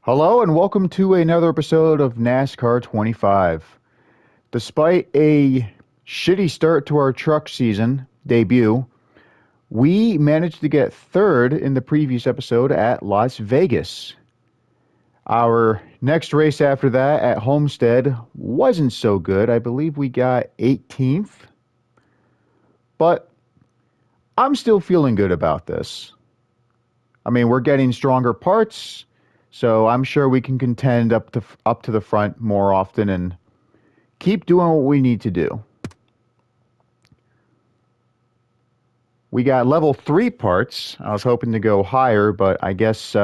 Hello and welcome to another episode of NASCAR 25. Despite a shitty start to our truck season debut, we managed to get third in the previous episode at Las Vegas. Our next race after that at Homestead wasn't so good. I believe we got 18th, but I'm still feeling good about this. I mean, we're getting stronger parts, so I'm sure we can contend up to the front more often and keep doing what we need to do. We got level 3 parts. I was hoping to go higher, but I guess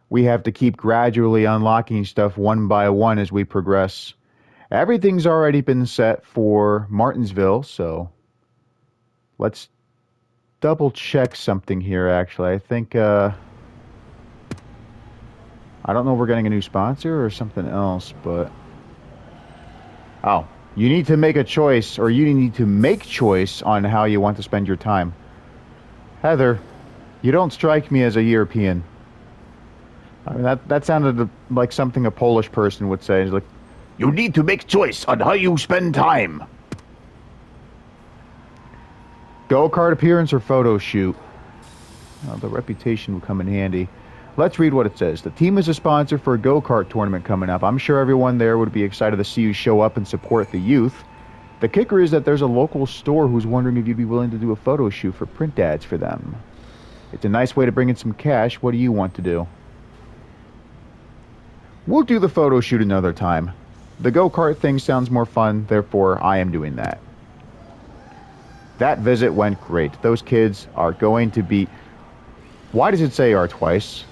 we have to keep gradually unlocking stuff one by one as we progress. Everything's already been set for Martinsville, so let's double check something here, actually. I think, I don't know if we're getting a new sponsor or something else, but... Oh, you need to make a choice, or you need to make choice on how you want to spend your time. Heather, you don't strike me as a European. I mean, that sounded like something a Polish person would say. It's like, you need to make choice on how you spend time. Go-kart appearance or photo shoot? Well, the reputation would come in handy. Let's read what it says. The team is a sponsor for a go-kart tournament coming up. I'm sure everyone there would be excited to see you show up and support the youth. The kicker is that there's a local store who's wondering if you'd be willing to do a photo shoot for print ads for them. It's a nice way to bring in some cash. What do you want to do? We'll do the photo shoot another time. The go-kart thing sounds more fun, therefore I am doing that. That visit went great. Those kids are going to be... Why does it say are twice?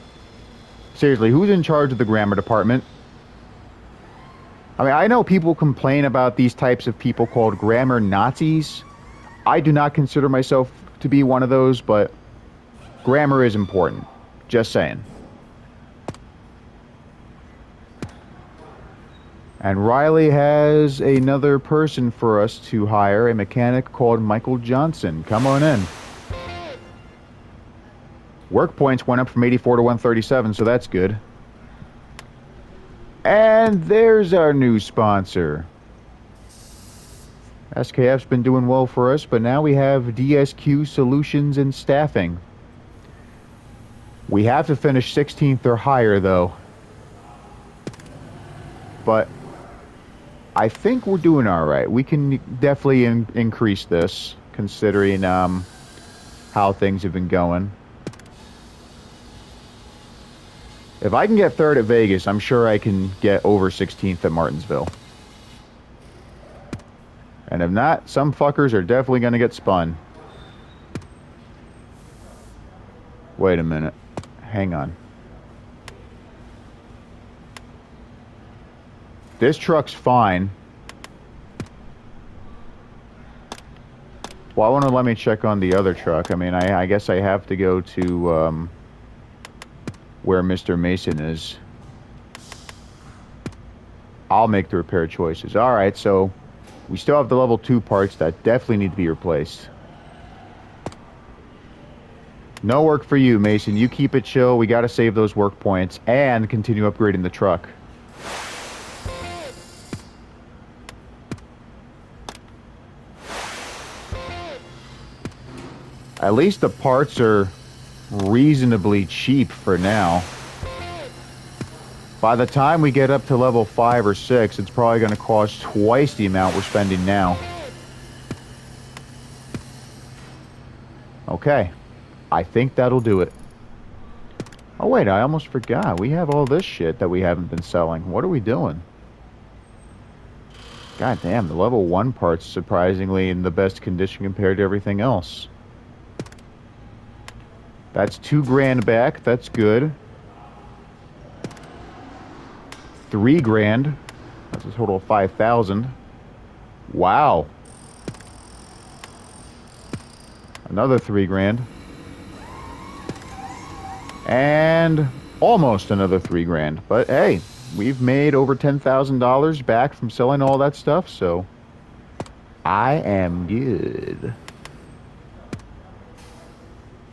Seriously, who's in charge of the grammar department? I mean, I know people complain about these types of people called grammar Nazis. I do not consider myself to be one of those, but grammar is important. Just saying. And Riley has another person for us to hire, a mechanic called Michael Johnson. Come on in. Work points went up from 84 to 137, so that's good. And there's our new sponsor. SKF's been doing well for us, but now we have DSQ Solutions and Staffing. We have to finish 16th or higher, though. But I think we're doing all right. We can definitely increase this, considering how things have been going. If I can get third at Vegas, I'm sure I can get over 16th at Martinsville. And if not, some fuckers are definitely going to get spun. Wait a minute. Hang on. This truck's fine. Well, I want to let me check on the other truck. I mean, I guess I have to go to where Mr. Mason is. I'll make the repair choices. Alright, so we still have the level 2 parts that definitely need to be replaced. No work for you, Mason. You keep it chill. We got to save those work points and continue upgrading the truck. At least the parts are reasonably cheap for now. By the time we get up to level 5 or 6, it's probably going to cost twice the amount we're spending now. Okay. I think that'll do it. Oh wait, I almost forgot. We have all this shit that we haven't been selling. What are we doing? God damn, the level 1 part's surprisingly in the best condition compared to everything else. That's $2,000 back. That's good. $3,000. That's a total of 5,000. Wow. Another $3,000. And almost another $3,000. But hey, we've made over $10,000 back from selling all that stuff, so I am good.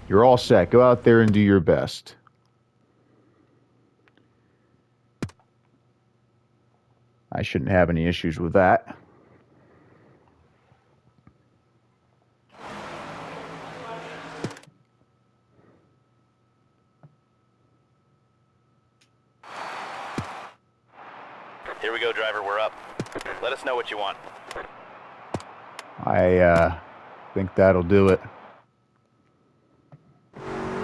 You're all set. Go out there and do your best. I shouldn't have any issues with that. Here we go, driver. We're up. Let us know what you want. I think that'll do it.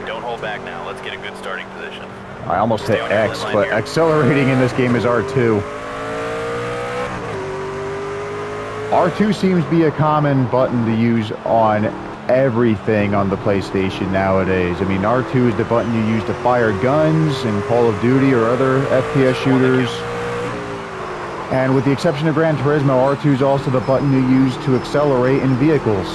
Don't hold back now. Let's get a good starting position. I almost hit X, but accelerating in this game is R2. R2 seems to be a common button to use on everything on the PlayStation nowadays. I mean, R2 is the button you use to fire guns in Call of Duty or other FPS shooters. And with the exception of Gran Turismo, R2 is also the button you use to accelerate in vehicles.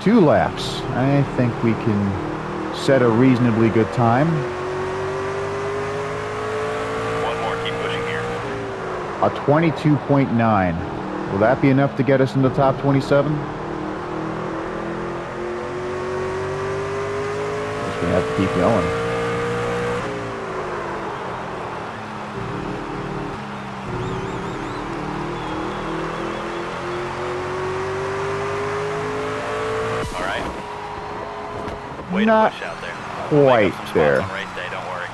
Two laps. I think we can set a reasonably good time. One more. Keep pushing here. A 22.9. Will that be enough to get us in the top 27? Guess we have to keep going. All right. Way Not to push out there. quite Some spots there. on race day, don't worry.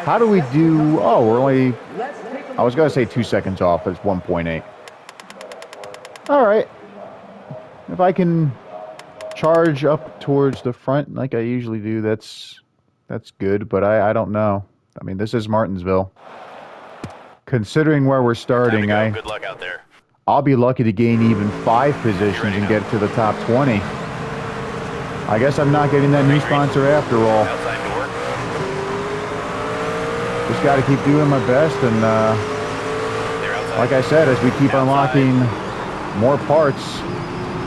How do we do... Oh, we're only... I was going to say 2 seconds off. It's 1.8. All right. If I can charge up towards the front like I usually do, that's good, but I don't know. I mean, this is Martinsville. Considering where we're starting, Good luck out there. I'll be lucky to gain even 5 positions and get to the top 20. I guess I'm not getting that new sponsor after all. Outside door. Just got to keep doing my best, and They're outside. like I said, as we keep unlocking more parts,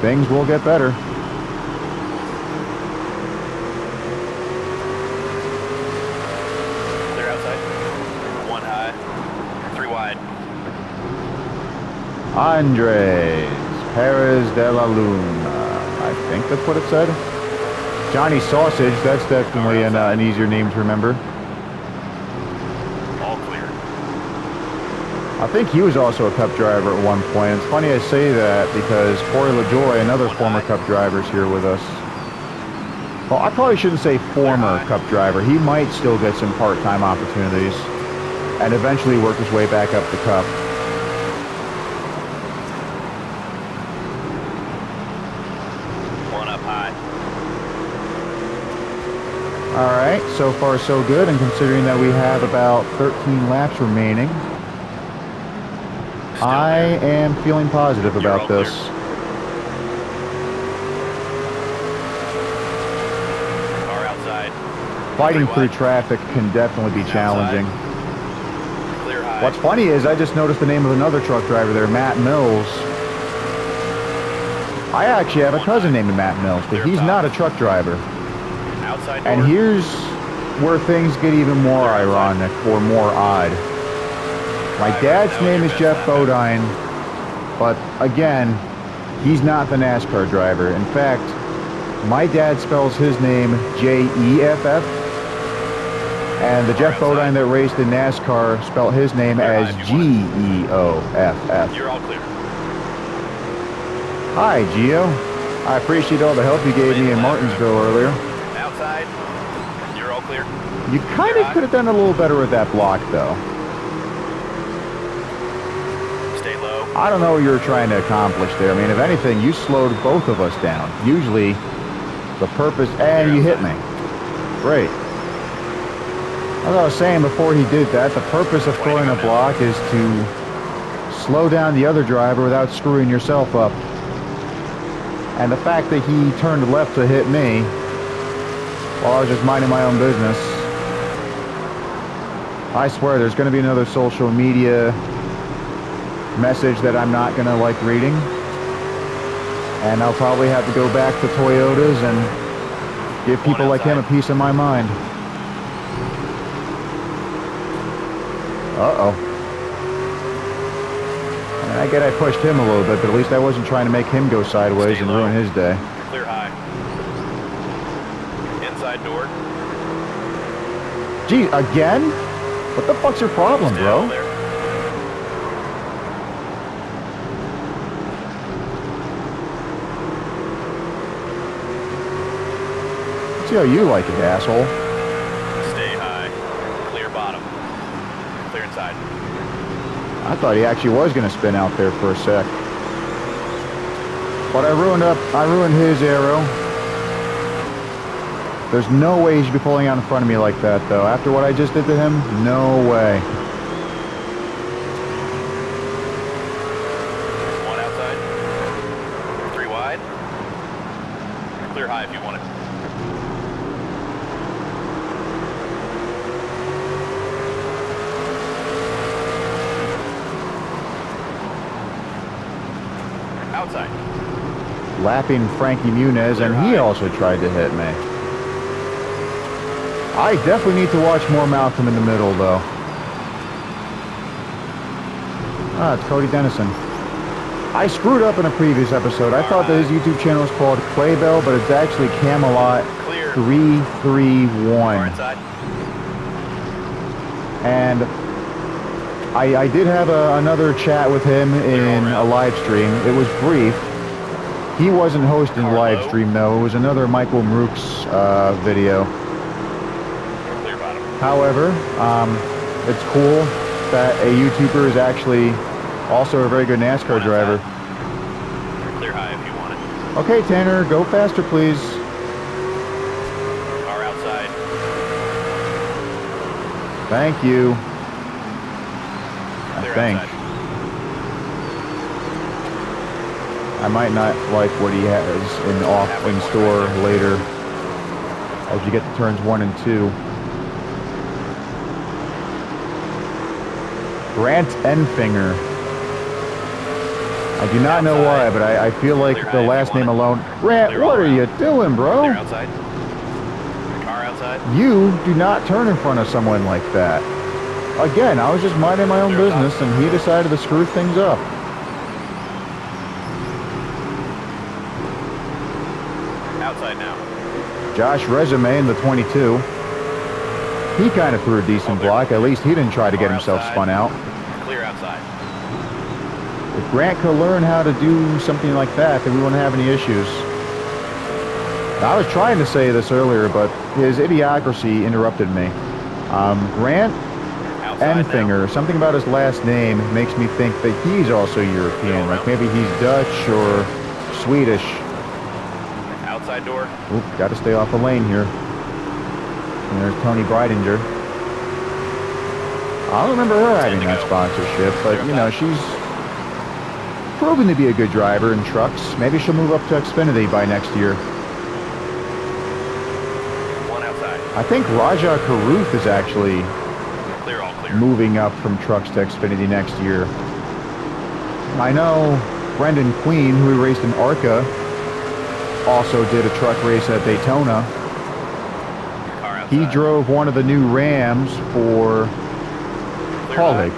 things will get better. They're outside. One high. 3 wide. Andres Perez de la Luna. I think that's what it said. Johnny Sausage, that's definitely an easier name to remember. All clear. I think he was also a Cup driver at one point. It's funny I say that because Corey LaJoy, another former Cup driver, is here with us. Well, I probably shouldn't say former Cup driver. He might still get some part-time opportunities and eventually work his way back up the Cup. One up high. All right, so far so good, and considering that we have about 13 laps remaining, I am feeling positive about this. Car outside. Fighting through traffic can definitely be challenging. Clear high. What's funny is I just noticed the name of another truck driver there, Matt Mills. I actually have a cousin named Matt Mills, but he's not a truck driver. Outside And door. here's where things get even more ironic or more odd. My dad's name is Jeff Bodine, but again, he's not the NASCAR driver. In fact, my dad spells his name Jeff, and the Jeff Bodine that raced in NASCAR spelled his name as Geoff. You're all clear. Hi, Gio. I appreciate all the help you gave me in Martinsville earlier. Outside. You're all clear. You kind of could have done a little better with that block, though. Stay low. I don't know what you were trying to accomplish there. I mean, if anything, you slowed both of us down. Usually, the purpose... And you hit me. Great. As I was saying before he did that, the purpose of throwing a block is to slow down the other driver without screwing yourself up. And the fact that he turned left to hit me while I was just minding my own business. I swear there's going to be another social media message that I'm not going to like reading. And I'll probably have to go back to Toyotas and give people like him a piece of my mind. Uh-oh. I get I pushed him a little bit, but at least I wasn't trying to make him go sideways and ruin his day. Clear high. outside door. Gee, again? What the fuck's your problem, Stay bro? out there. Let's see how you like it, asshole. Stay high. Clear bottom. Clear inside. I thought he actually was going to spin out there for a sec. But I ruined his arrow. There's no way he should be pulling out in front of me like that, though. After what I just did to him, no way. One outside. Three wide. Clear high if you want it. Outside. Lapping Frankie Muniz, and he also tried to hit me. I definitely need to watch more Malcolm in the Middle, though. Ah, it's Cody Dennison. I screwed up in a previous episode. I thought that his YouTube channel was called Claybell, but it's actually Camelot Clear. 331. Far inside. And I did have another chat with him in a live stream. It was brief. He wasn't hosting the live stream, though. It was another Michael Mrooks video. Clear bottom. However, it's cool that a YouTuber is actually also a very good NASCAR driver. Clear high if you want it. Okay, Tanner, go faster, please. Car outside. Thank you. I Clear think. outside. I might not like what he has in store later as you get to turns 1 and 2. Grant Enfinger. I do not know why, but I feel like the last name alone. Grant, what are you doing, bro? Clear outside. Car outside. You do not turn in front of someone like that. Again, I was just minding my own business, and he decided to screw things up. Outside now. Josh Resume in the 22. He kind of threw a decent block. At least he didn't try to get himself spun out. Clear outside. If Grant could learn how to do something like that, then we wouldn't have any issues. I was trying to say this earlier, but his idiocracy interrupted me. Grant Enfinger, something about his last name makes me think that he's also European. Like maybe he's Dutch or Swedish. Outside door. Oop, got to stay off the lane here. And there's Tony Breidinger. I don't remember her having that sponsorship, but you know, she's proven to be a good driver in trucks. Maybe she'll move up to Xfinity by next year. One outside. I think Raja Karuth is actually Clear, all clear. moving up from trucks to Xfinity next year. I know Brendan Queen, who raced in ARCA, also did a truck race at Daytona. He drove one of the new Rams for Paulig.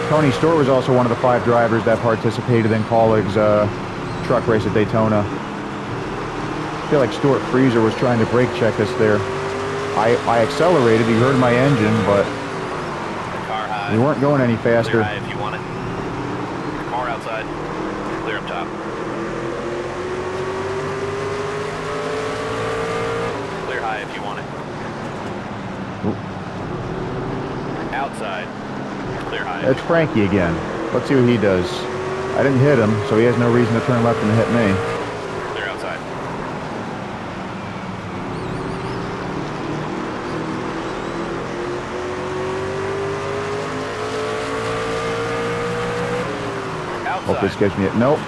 Tony Stewart was also one of the 5 drivers that participated in Paulig's truck race at Daytona. I feel like Stuart Freezer was trying to brake check us there. I accelerated, he heard my engine, but we weren't going any faster. Clear high if you want it. Car outside. Clear up top. Clear high if you want it. Outside. Clear high. It's Frankie again. Let's see what he does. I didn't hit him, so he has no reason to turn left and hit me. Clear outside. Hope this gives me it. Nope.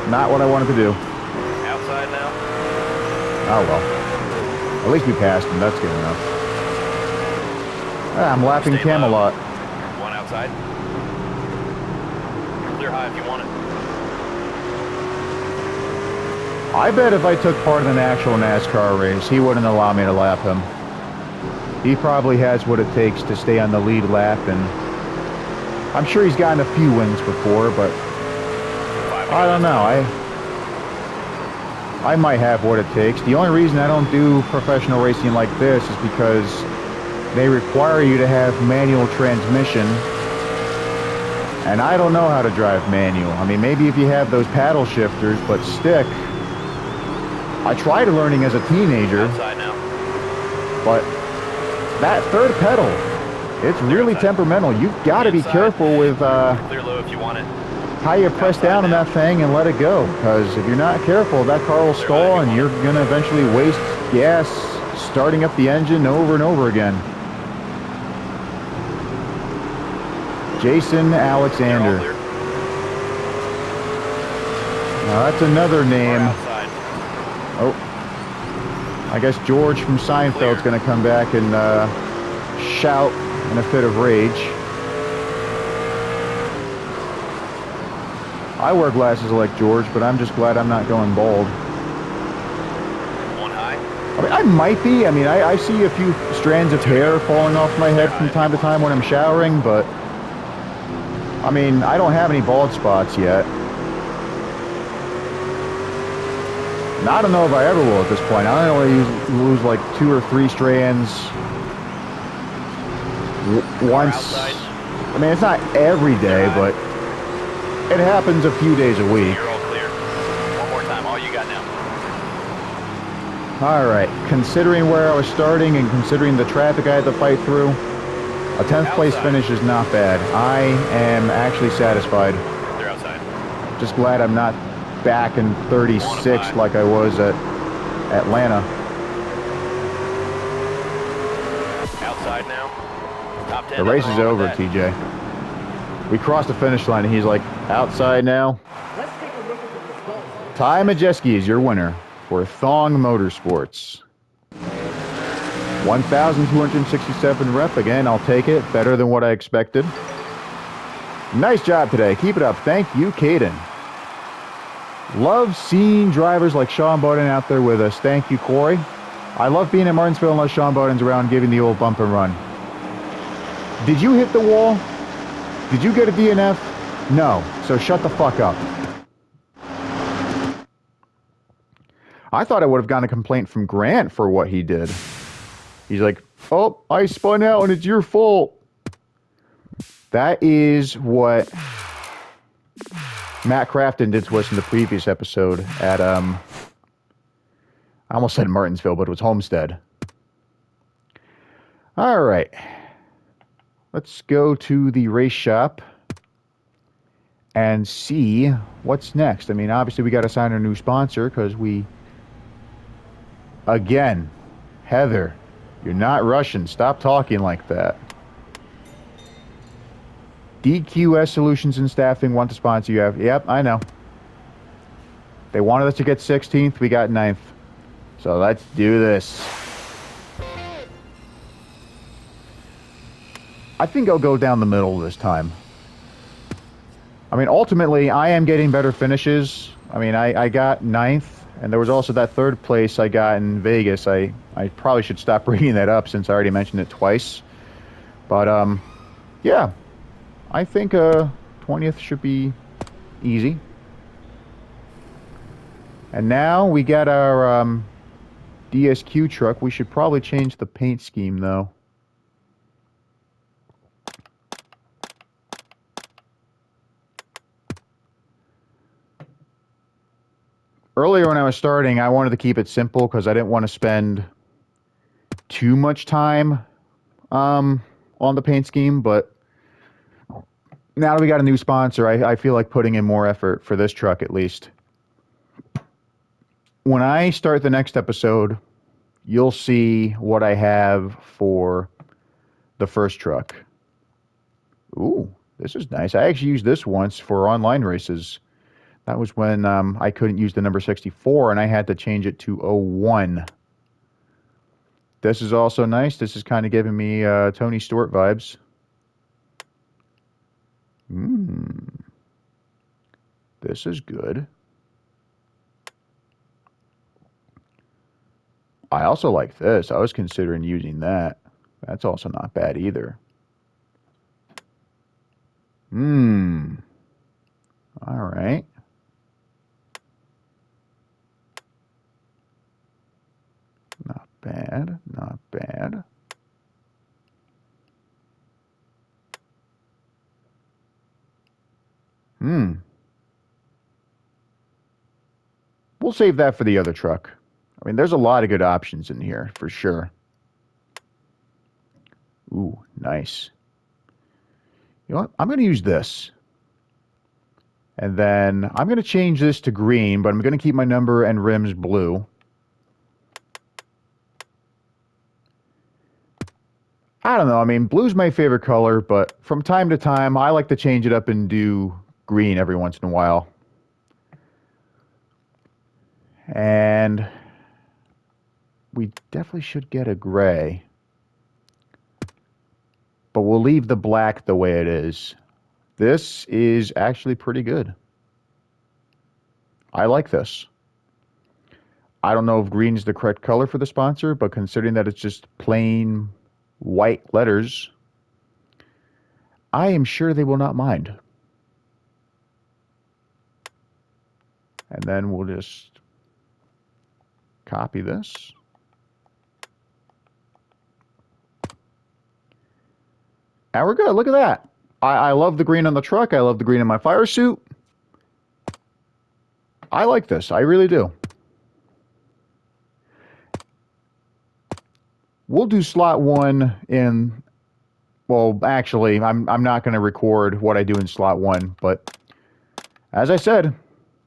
Not what I wanted to do. Outside now. Oh well. At least we passed him. That's good enough. Ah, I'm lapping Stay Camelot. low. One outside. Clear high if you want it. I bet if I took part in an actual NASCAR race, he wouldn't allow me to lap him. He probably has what it takes to stay on the lead lap, and I'm sure he's gotten a few wins before, but I don't know. I might have what it takes. The only reason I don't do professional racing like this is because they require you to have manual transmission, and I don't know how to drive manual. I mean, maybe if you have those paddle shifters, but stick. I tried learning as a teenager, Outside now. but that third pedal, it's really temperamental. You've got to be careful with Clear low if you want it. how you press down on that thing and let it go, because if you're not careful, that car will stall and you're going to eventually waste gas starting up the engine over and over again. Jason Alexander. Now that's another name. Oh, I guess George from Seinfeld's going to come back and shout in a fit of rage. I wear glasses like George, but I'm just glad I'm not going bald. One high. I mean, I might be. I mean, I see a few strands of hair falling off my head from time to time when I'm showering, but I mean, I don't have any bald spots yet. And I don't know if I ever will at this point. I only lose like 2 or 3 strands once. I mean, it's not every day, but it happens a few days a week. You're all clear. One more time. All you got now. All right. Considering where I was starting and considering the traffic I had to fight through, a 10th place finish is not bad. I am actually satisfied. They're outside. Just glad I'm not back in 36 like I was at Atlanta. Outside now. Top 10. The race is over, TJ. We crossed the finish line and he's like, outside now. Let's take a look at the results. Ty Majeski is your winner for Thong Motorsports. 1,267 rep. Again, I'll take it. Better than what I expected. Nice job today. Keep it up. Thank you, Caden. Love seeing drivers like Sean Bowden out there with us. Thank you, Corey. I love being at Martinsville unless Sean Bowden's around giving the old bump and run. Did you hit the wall? Did you get a DNF? No. So shut the fuck up. I thought I would have gotten a complaint from Grant for what he did. He's like, oh, I spun out and it's your fault. That is what Matt Crafton did to us in the previous episode at, I almost said Martinsville, but it was Homestead. All right. Let's go to the race shop and see what's next. I mean, obviously we got to sign our new sponsor because again, Heather, you're not Russian. Stop talking like that. DQS Solutions and Staffing want to sponsor you. Yep, I know. They wanted us to get 16th. We got 9th. So let's do this. I think I'll go down the middle this time. I mean, ultimately, I am getting better finishes. I mean, I got 9th, and there was also that 3rd place I got in Vegas. I probably should stop bringing that up since I already mentioned it twice. But, yeah. I think 20th should be easy. And now we got our DSQ truck. We should probably change the paint scheme, though. Earlier when I was starting, I wanted to keep it simple because I didn't want to spend too much time on the paint scheme, but now that we got a new sponsor, I feel like putting in more effort for this truck at least. When I start the next episode, you'll see what I have for the first truck. Ooh, this is nice. I actually used this once for online races. That was when I couldn't use the number 64 and I had to change it to 01. This is also nice. This is kind of giving me Tony Stewart vibes. This is good. I also like this. I was considering using that. That's also not bad either. All right. We'll save that for the other truck. I mean, there's a lot of good options in here, for sure. Ooh, nice. You know what? I'm going to use this. And then I'm going to change this to green, but I'm going to keep my number and rims blue. I don't know. I mean, blue's my favorite color, but from time to time, I like to change it up and do green every once in a while. And we definitely should get a gray. But we'll leave the black the way it is. This is actually pretty good. I like this. I don't know if green is the correct color for the sponsor, but considering that it's just plain white letters, I am sure they will not mind. And then we'll just copy this. And we're good. Look at that. I love the green on the truck. I love the green in my fire suit. I like this. I really do. We'll do slot 1 in... Well, actually, I'm not going to record what I do in slot 1. But as I said,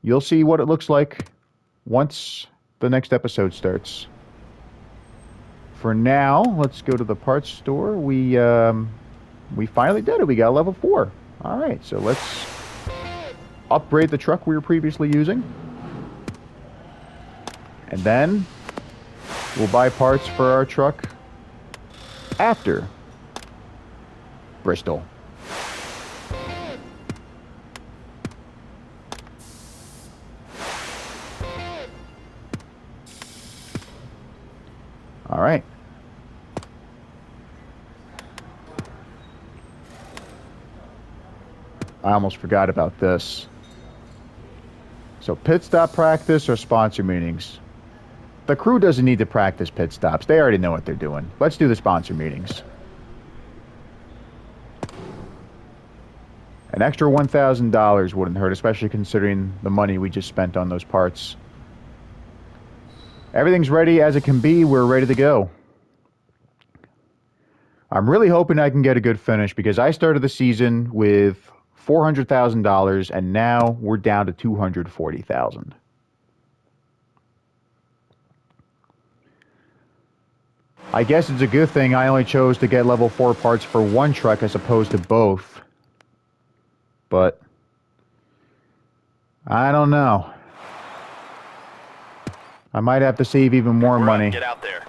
you'll see what it looks like once the next episode starts. For now, let's go to the parts store. We finally did it. We got level 4. All right, so let's upgrade the truck we were previously using. And then we'll buy parts for our truck after Bristol. All right. I almost forgot about this. So pit stop practice or sponsor meetings. The crew doesn't need to practice pit stops. They already know what they're doing. Let's do the sponsor meetings. An extra $1,000 wouldn't hurt, especially considering the money we just spent on those parts. Everything's ready as it can be. We're ready to go. I'm really hoping I can get a good finish because I started the season with $400,000 and now we're down to $240,000. I guess it's a good thing I only chose to get level 4 parts for one truck as opposed to both. But I don't know. I might have to save even more money. Get out there.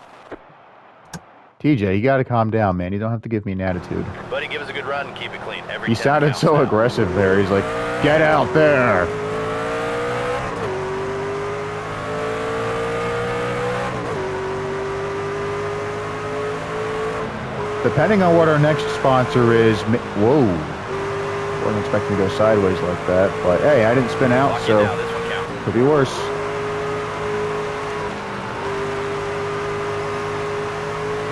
TJ, you gotta calm down, man. You don't have to give me an attitude. Buddy, give us a good run and keep it clean. He sounded so aggressive there. He's like, get out there! Depending on what our next sponsor is... Whoa. Wasn't expecting to go sideways like that. But hey, I didn't spin out, so... Could be worse.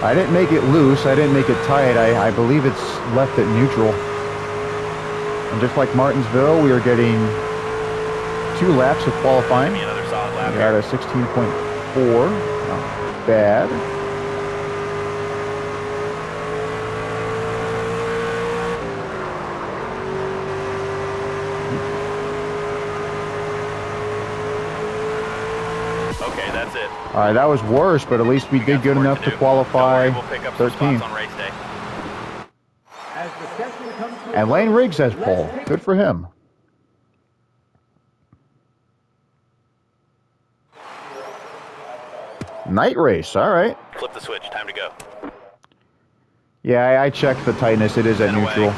I didn't make it loose. I didn't make it tight. I believe it's left at neutral. And just like Martinsville, we are getting 2 laps of qualifying. We got a 16.4. Not bad. Okay, that's it. All right, that was worse, but at least we did good enough to qualify 13th. And Lane Riggs has pole. Good for him. Night race, all right. Flip the switch, time to go. Yeah, I checked the tightness. It is at neutral.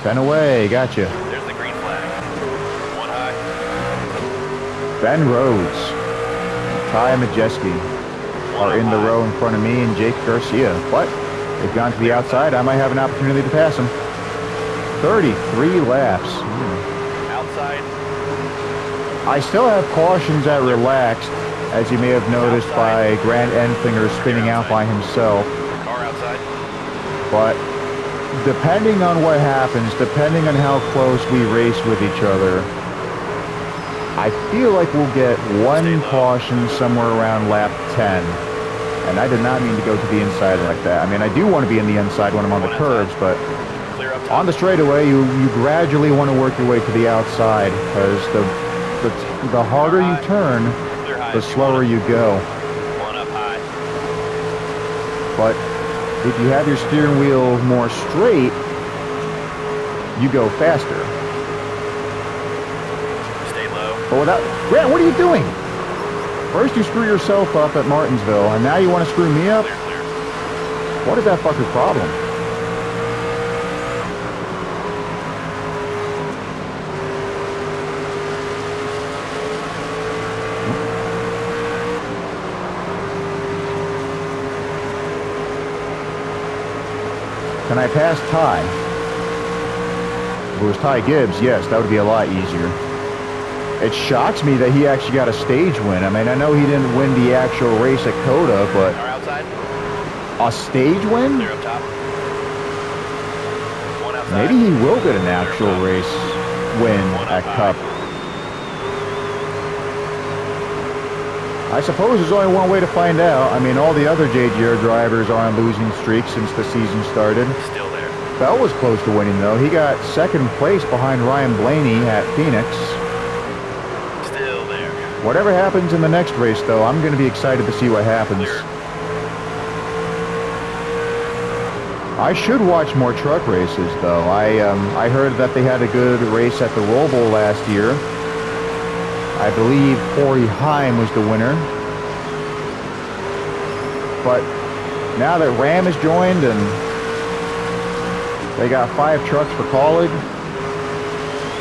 10 away, gotcha. There's the green flag. 1 high. Ben Rhodes, Ty Majeski are in the row in front of me and Jake Garcia. But they've gone to the outside. I might have an opportunity to pass them. 33 laps. Outside. I still have cautions at relaxed, as you may have noticed by Grant Enfinger spinning out by himself. Car outside. But depending on what happens, depending on how close we race with each other, I feel like we'll get one caution somewhere around lap 10. And I did not mean to go to the inside like that. I mean, I do want to be in the inside when I'm on the curves, but on the straightaway, you gradually want to work your way to the outside, because the harder you turn, the slower you go. One up high. But if you have your steering wheel more straight, you go faster. Stay low. But without... Grant, what are you doing? First you screw yourself up at Martinsville, and now you want to screw me up? Clear, clear. What is that fucker's problem? Can I pass Ty? If it was Ty Gibbs, yes, that would be a lot easier. It shocks me that he actually got a stage win. I mean, I know he didn't win the actual race at Coda, but Car outside. a stage win? Clear up top. One outside. Maybe he will get an actual race win One at up Cup. high. I suppose there's only one way to find out. I mean, all the other JGR drivers are on losing streaks since the season started. Still there. Bell was close to winning, though. He got second place behind Ryan Blaney at Phoenix. Still there. Whatever happens in the next race, though, I'm going to be excited to see what happens. Clear. I should watch more truck races, though. I heard that they had a good race at the Roll Bowl last year. I believe Corey Heim was the winner. But now that Ram has joined and they got 5 trucks for college,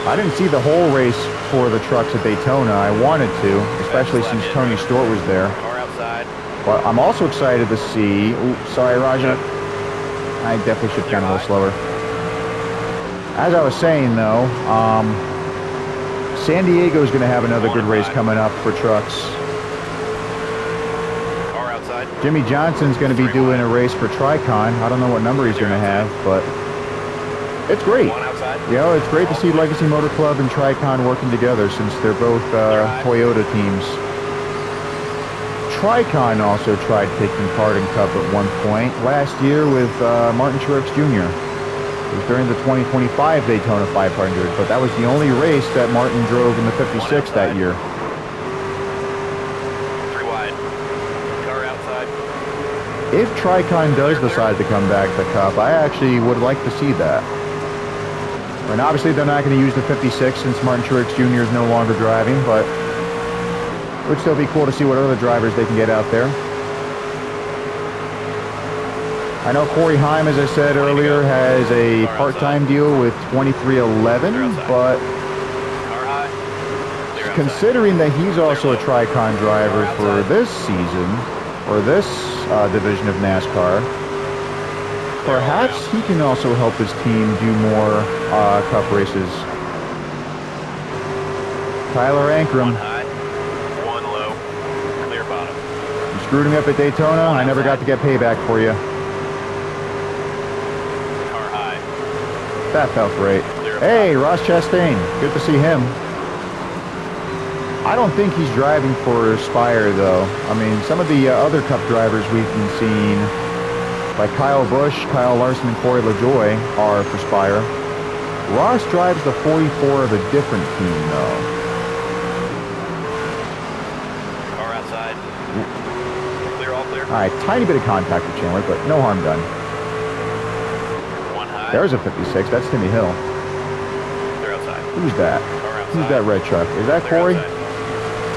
I didn't see the whole race for the trucks at Daytona. I wanted to, especially since Tony Stewart was there. Car outside. But I'm also excited to see... Ooh, sorry, Raja. I definitely should count a little slower. As I was saying, though, San Diego is going to have another good race coming up for trucks. Car outside. Jimmy Johnson's going to be doing a race for Tricon. I don't know what number he's going to have, but it's great. One outside. You know, it's great to see Legacy Motor Club and Tricon working together since they're both Toyota teams. Tricon also tried taking part in Cup at one point last year with Martin Truex Jr. It was during the 2025 Daytona 500, but that was the only race that Martin drove in the 56 that year. 3 wide. Car outside. If Tricon does decide to come back to Cup, I actually would like to see that. And obviously they're not going to use the 56 since Martin Truex Jr. is no longer driving, but it would still be cool to see what other drivers they can get out there. I know Corey Heim, as I said earlier, has a part-time deal with 2311, but considering that he's also a Tricon driver for this season, or this division of NASCAR, perhaps he can also help his team do more Cup races. Tyler Ankrum. One high. One low. Clear bottom. You screwed me up at Daytona. I never got to get payback for you. Car high. That felt great. Clear Hey, Ross Chastain. Good to see him. I don't think he's driving for Spire, though. I mean, some of the other Cup drivers we've been seeing, like Kyle Busch, Kyle Larson, and Corey LaJoie, are for Spire. Ross drives the 44 of a different team, though. Car outside. Clear, all clear. All right, tiny bit of contact with Chandler, but no harm done. One high. There's a 56. That's Timmy Hill. Clear outside. Who's that? Car outside. Who's that red truck? Is that Clear Corey? outside.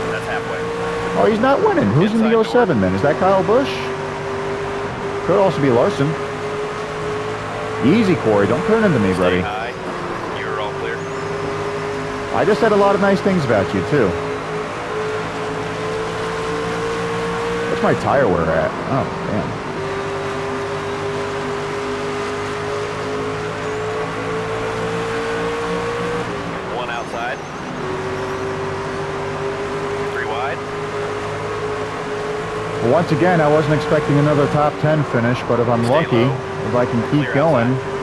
That's halfway. Oh, he's not winning. Who's in the Inside 07 then? Is that Kyle Busch? Could also be Larson. Easy, Corey. Don't turn into me, buddy. Stay high. You're all clear. I just said a lot of nice things about you, too. What's my tire wear at? Oh, damn. One outside. 3 wide. Well, once again, I wasn't expecting another top 10 finish, but if I'm Stay lucky, low. if I can keep Clear going, outside.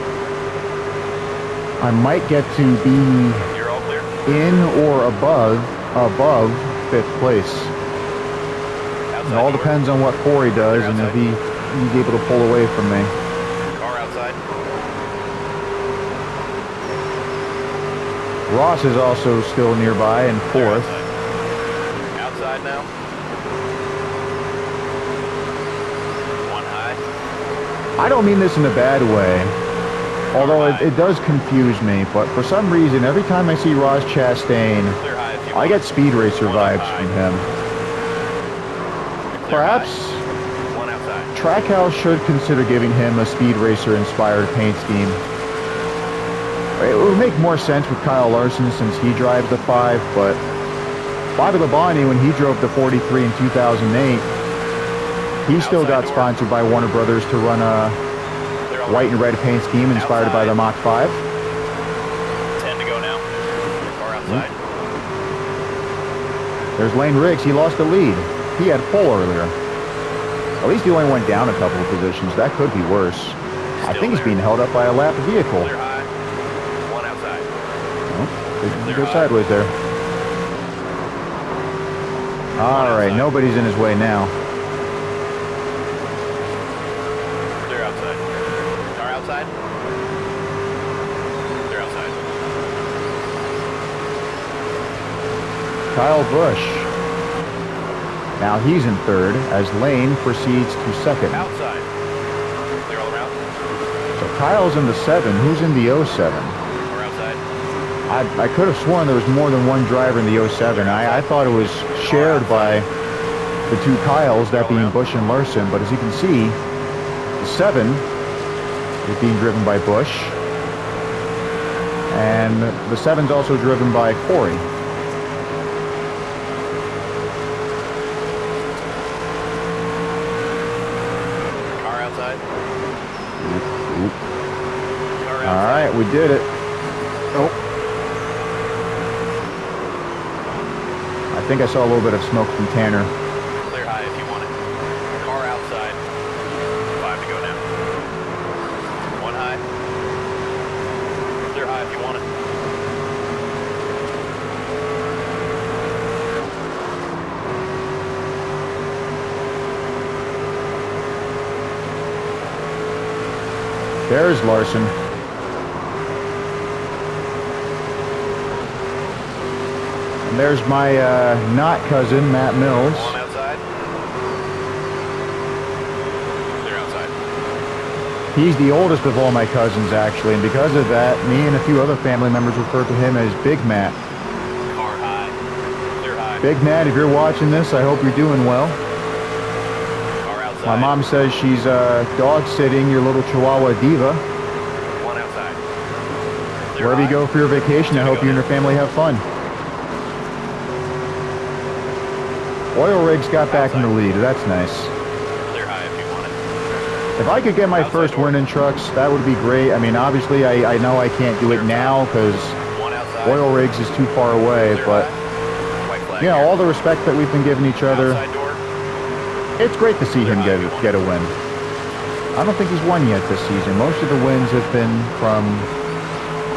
I might get to be You're all clear. in or above 5th place. Outside It all door. depends on what Corey does Clear and if outside. he's able to pull away from me. Car outside. Ross is also still nearby in Clear 4th. outside. Outside now. One high. I don't mean this in a bad way, although it does confuse me, but for some reason, every time I see Ross Chastain, Clear high if you I want. get Speed Racer One vibes high. from him. Clear Perhaps high. One outside. Trackhouse should consider giving him a Speed Racer-inspired paint scheme. It would make more sense with Kyle Larson since he drives the 5, but Bobby Labonte, when he drove the 43 in 2008, he still Outside got door. sponsored by Warner Brothers to run a Clear all white right. and red paint scheme inspired by the Mach 5. 10 to go now. Car outside. There's Lane Riggs. He lost the lead. He had pole earlier. At least he only went down a couple of positions. That could be worse. I Still think he's there. being held up by a lapped vehicle. Clear high. One outside. Oh, Clear go high. sideways there. All right, outside. nobody's in his way now. Clear outside. Car outside. Clear outside. Kyle Busch. Now he's in 3rd as Lane proceeds to 2nd. Outside. Clear all around. So Kyle's in the 7. Who's in the 07? Car outside. I could have sworn there was more than one driver in the 07. I thought it was shared by the 2 Kyles, that being Busch and Larson. But as you can see, the 7 is being driven by Busch. And the 7's also driven by Corey. Car outside. Oop. Car All outside. right, we did it. Oh. I think I saw a little bit of smoke from Tanner. Clear high if you want it. Car outside. 5 to go now. One high. Clear high if you want it. There's Larson. And there's my not cousin, Matt Mills. One outside. Clear outside. He's the oldest of all my cousins, actually, and because of that, me and a few other family members refer to him as Big Matt. Car high. Clear high. Big Matt, if you're watching this, I hope you're doing well. Car outside. My mom says she's dog-sitting your little Chihuahua diva. One outside. Clear Wherever you high. go for your vacation, I hope you and your family have fun. Oil Rigs got back in the lead. That's nice. Clear high if you want it. If I could get my Outside first door. win in trucks, that would be great. I mean, obviously, I know I can't do it now because One outside. Oil Rigs is too far away, Clear but, high. White flag you know, here. all the respect that we've been giving each other, Outside door. it's great to see him get a win. I don't think he's won yet this season. Most of the wins have been from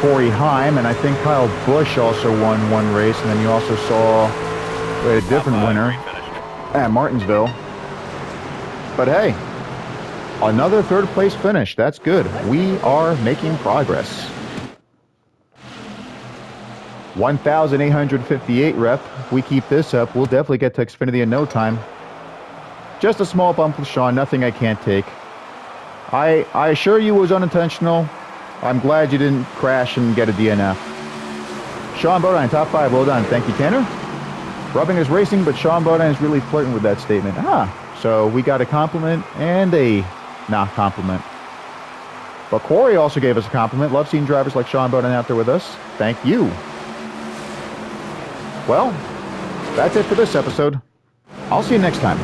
Corey Heim, and I think Kyle Busch also won one race, and then you also saw we had a different Top five, winner green finish. at Martinsville. But hey, another 3rd place finish. That's good. We are making progress. 1,858 rep. If we keep this up, we'll definitely get to Xfinity in no time. Just a small bump with Sean, nothing I can't take. I assure you it was unintentional. I'm glad you didn't crash and get a DNF. Sean Bodine, top 5, well done. Thank you, Tanner. Rubbing is racing, but Sean Bodine is really flirting with that statement. So we got a compliment and a not compliment. But Corey also gave us a compliment. Love seeing drivers like Sean Bodine out there with us. Thank you. Well, that's it for this episode. I'll see you next time.